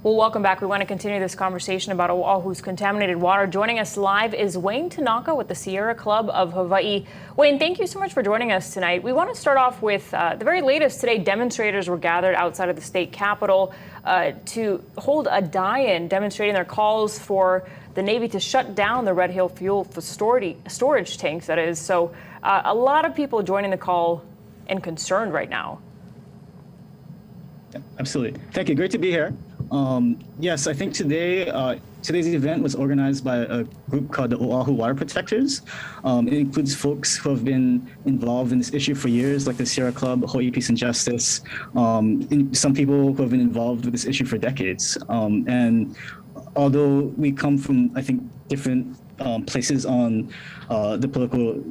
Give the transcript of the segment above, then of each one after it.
Well, welcome back. We want to continue this conversation about Oahu's contaminated water. Joining us live is Wayne Tanaka with the Sierra Club of Hawaii. Wayne, thank you so much for joining us tonight. We want to start off with the very latest today. Demonstrators were gathered outside of the state capitol to hold a die-in, demonstrating their calls for the Navy to shut down the Red Hill fuel storage tanks, that is. So a lot of people joining the call and concerned right now. Yeah, absolutely. Thank you. Great to be here. Yes, I think today's event was organized by a group called the Oahu Water Protectors. It includes folks who have been involved in this issue for years, like the Sierra Club, Hawaii Peace and Justice, some people who have been involved with this issue for decades. And although we come from, I think, different places on the political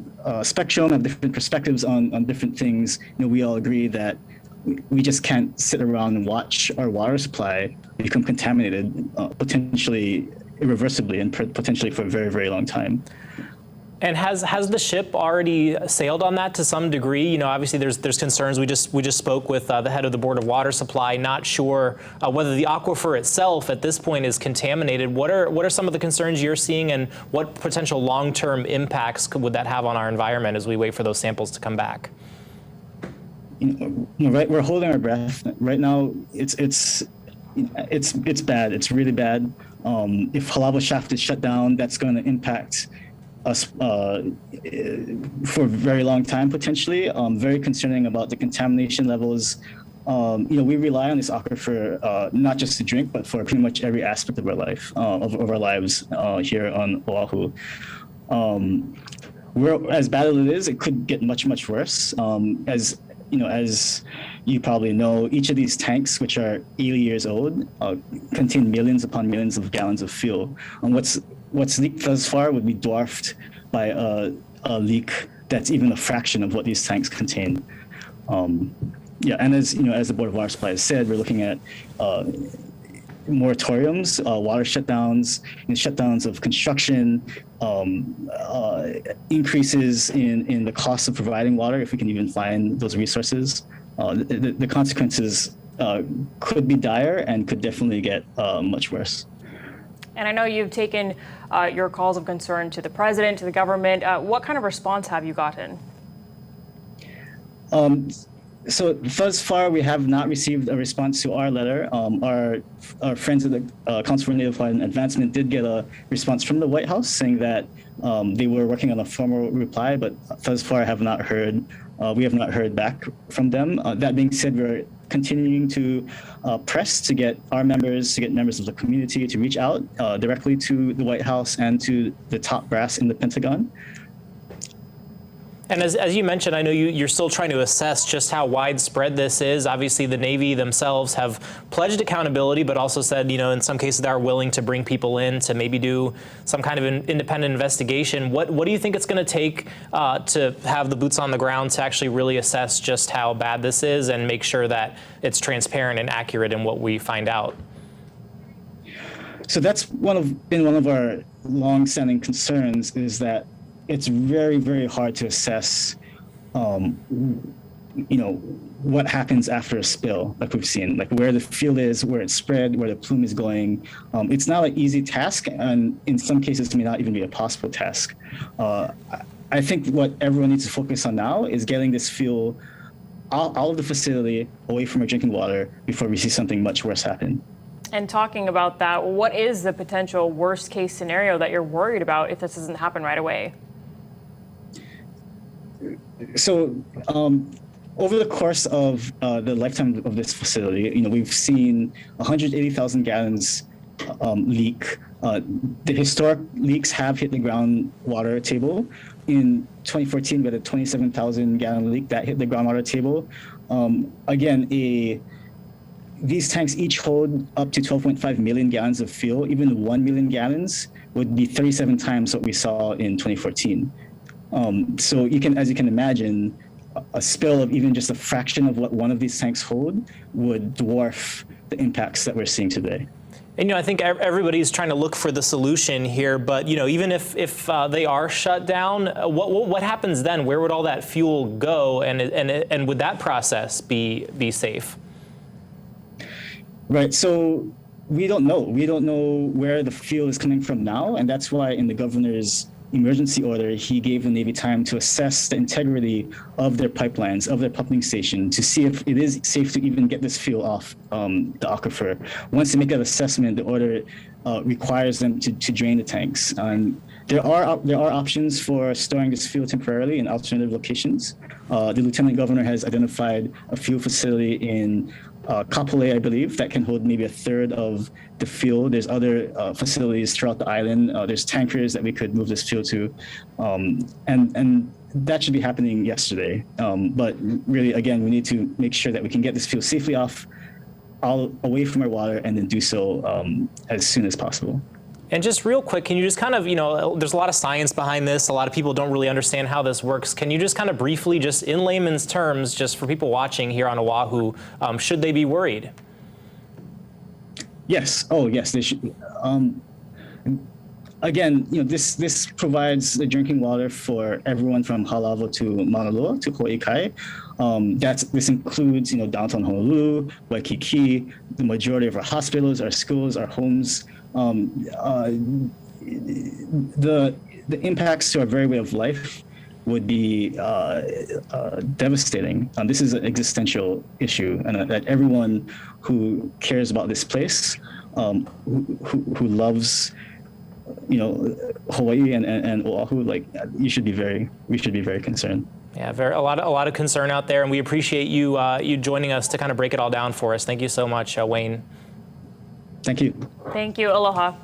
spectrum, have different perspectives on different things, we all agree that we just can't sit around and watch our water supply become contaminated, potentially irreversibly and potentially for a very, very long time. And has the ship already sailed on that to some degree? Obviously there's concerns. We just spoke with the head of the Board of Water Supply, not sure whether the aquifer itself at this point is contaminated. What are some of the concerns you're seeing, and what potential long-term impacts would that have on our environment as we wait for those samples to come back? Right, we're holding our breath right now. It's bad. It's really bad. If Halabo Shaft is shut down, that's going to impact us for a very long time, potentially. Very concerning about the contamination levels. We rely on this aquifer not just to drink, but for pretty much every aspect of our life, of our lives here on Oahu. As bad as it is, it could get much, much worse. As you probably know, each of these tanks, which are 80 years old, contain millions upon millions of gallons of fuel. And what's leaked thus far would be dwarfed by a leak that's even a fraction of what these tanks contain. And as the Board of Water Supply has said, we're looking at moratoriums, water shutdowns, and shutdowns of construction, increases in the cost of providing water, if we can even find those resources. The consequences could be dire and could definitely get much worse. And I know you've taken your calls of concern to the president, to the government. What kind of response have you gotten? So thus far, we have not received a response to our letter. Our friends at the Council for Native Hawaiian Advancement did get a response from the White House saying that they were working on a formal reply, but thus far have not heard. We have not heard back from them. That being said, we're continuing to press to get our members, to get members of the community to reach out directly to the White House and to the top brass in the Pentagon. And as you mentioned, I know you're still trying to assess just how widespread this is. Obviously, the Navy themselves have pledged accountability, but also said, in some cases they are willing to bring people in to maybe do some kind of an independent investigation. What do you think it's going to take to have the boots on the ground to actually really assess just how bad this is and make sure that it's transparent and accurate in what we find out? So that's been one of our long-standing concerns, is that it's very, very hard to assess, what happens after a spill, like we've seen, like where the fuel is, where it's spread, where the plume is going. It's not an easy task, and in some cases, it may not even be a possible task. I think what everyone needs to focus on now is getting this fuel out of the facility, away from our drinking water, before we see something much worse happen. And talking about that, what is the potential worst case scenario that you're worried about if this doesn't happen right away? So over the course of the lifetime of this facility, we've seen 180,000 gallons leak. The historic leaks have hit the groundwater table. In 2014, we had a 27,000 gallon leak that hit the groundwater table. Again, these tanks each hold up to 12.5 million gallons of fuel. Even 1 million gallons would be 37 times what we saw in 2014. So as you can imagine, a spill of even just a fraction of what one of these tanks hold would dwarf the impacts that we're seeing today. And I think everybody's trying to look for the solution here, but even if they are shut down, what happens then? Where would all that fuel go, and would that process be safe? Right. So we don't know. We don't know where the fuel is coming from now, and that's why in the governor's emergency order, he gave the Navy time to assess the integrity of their pipelines, of their pumping station, to see if it is safe to even get this fuel off the aquifer. Once they make that assessment, the order requires them to drain the tanks. And there are options for storing this fuel temporarily in alternative locations. The lieutenant governor has identified a fuel facility in Kapolei, I believe, that can hold maybe a third of the fuel. There's other facilities throughout the island. There's tankers that we could move this fuel to, and that should be happening yesterday. But really, again, we need to make sure that we can get this fuel safely all away from our water, and then do so as soon as possible. And just real quick, can you just kind of, there's a lot of science behind this. A lot of people don't really understand how this works. Can you just kind of briefly, just in layman's terms, just for people watching here on Oahu, should they be worried? Yes. Oh, yes, they should. Again, this provides the drinking water for everyone from Halavo to Mauna Loa to Hawaii Kai. This includes, downtown Honolulu, Waikiki, the majority of our hospitals, our schools, our homes. The impacts to our very way of life would be devastating. This is an existential issue, and that everyone who cares about this place, who loves, Hawaii and Oahu, we should be very concerned. Yeah, a lot of concern out there, and we appreciate you joining us to kind of break it all down for us. Thank you so much, Wayne. Thank you. Thank you. Aloha.